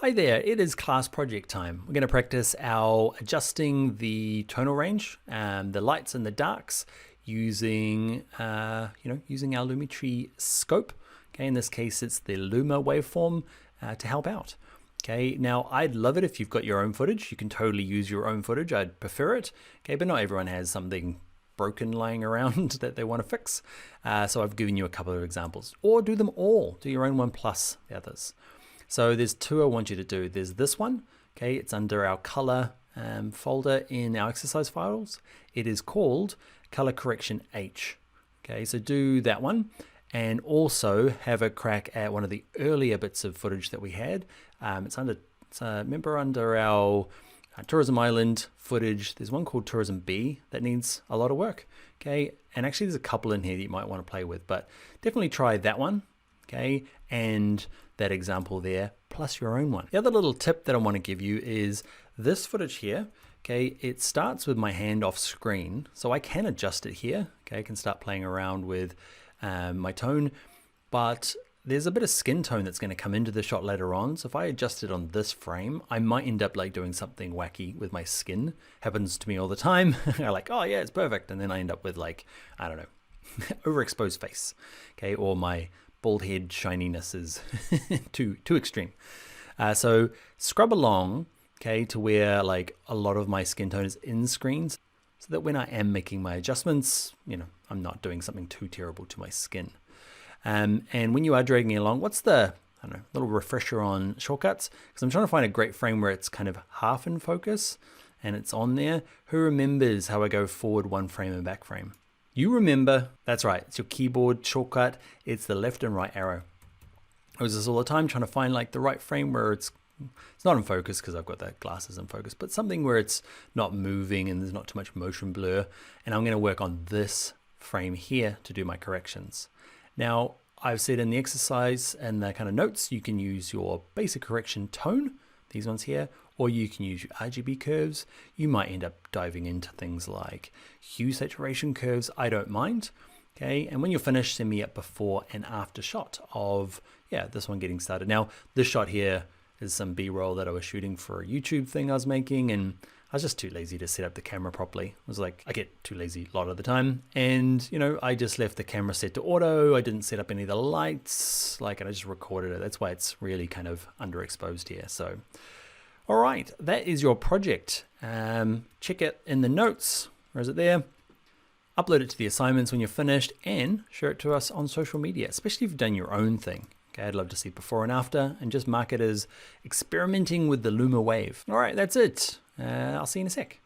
Hi there, it is class project time. We're going to practice our adjusting the tonal range, the lights and the darks using, using our Lumetri scope. Okay, in this case, it's the Luma waveform to help out. Okay, now I'd love it if you've got your own footage. You can totally use your own footage. I'd prefer it. Okay, but not everyone has something broken lying around that they want to fix. So I've given you a couple of examples, or do them all. Do your own one plus the others. So there's two I want you to do. There's this one, okay, it's under our color folder in our exercise files. It is called color correction H. Okay, so do that one and also have a crack at one of the earlier bits of footage that we had. Remember under our Tourism Island footage, there's one called Tourism B that needs a lot of work. Okay, and actually there's a couple in here that you might want to play with, but definitely try that one. Okay, and that example there, plus your own one. The other little tip that I want to give you is this footage here. Okay, it starts with my hand off screen, so I can adjust it here. Okay, I can start playing around with my tone, but there's a bit of skin tone that's going to come into the shot later on. So if I adjust it on this frame, I might end up like doing something wacky with my skin. Happens to me all the time. I'm like, oh yeah, it's perfect, and then I end up with like, I don't know, overexposed face. Okay, or my bald head shininess is too extreme. So scrub along, okay, to where like a lot of my skin tone is in screens, so that when I am making my adjustments, you know, I'm not doing something too terrible to my skin. And when you are dragging along, what's the, I don't know, little refresher on shortcuts? Because I'm trying to find a great frame where it's kind of half in focus and it's on there. Who remembers how I go forward one frame and back frame? You remember, that's right, it's your keyboard shortcut. It's the left and right arrow. I use this all the time trying to find like the right frame where it's not in focus because I've got the glasses in focus, but something where it's not moving and there's not too much motion blur. And I'm gonna work on this frame here to do my corrections. Now, I've said in the exercise and the kind of notes, you can use your basic correction tone, these ones here, or you can use your RGB curves. You might end up diving into things like hue saturation curves. I don't mind. Okay, and when you're finished, send me a before and after shot of, yeah, this one getting started. Now, this shot here is some B-roll that I was shooting for a YouTube thing I was making, and I was just too lazy to set up the camera properly. It was like, I get too lazy a lot of the time. And, you know, I just left the camera set to auto. I didn't set up any of the lights, and I just recorded it. That's why it's really kind of underexposed here. So, all right, that is your project. Check it in the notes. Where is it there? Upload it to the assignments when you're finished and share it to us on social media, especially if you've done your own thing. Okay, I'd love to see before and after, and just mark it as experimenting with the Luma wave. All right, that's it. I'll see you in a sec.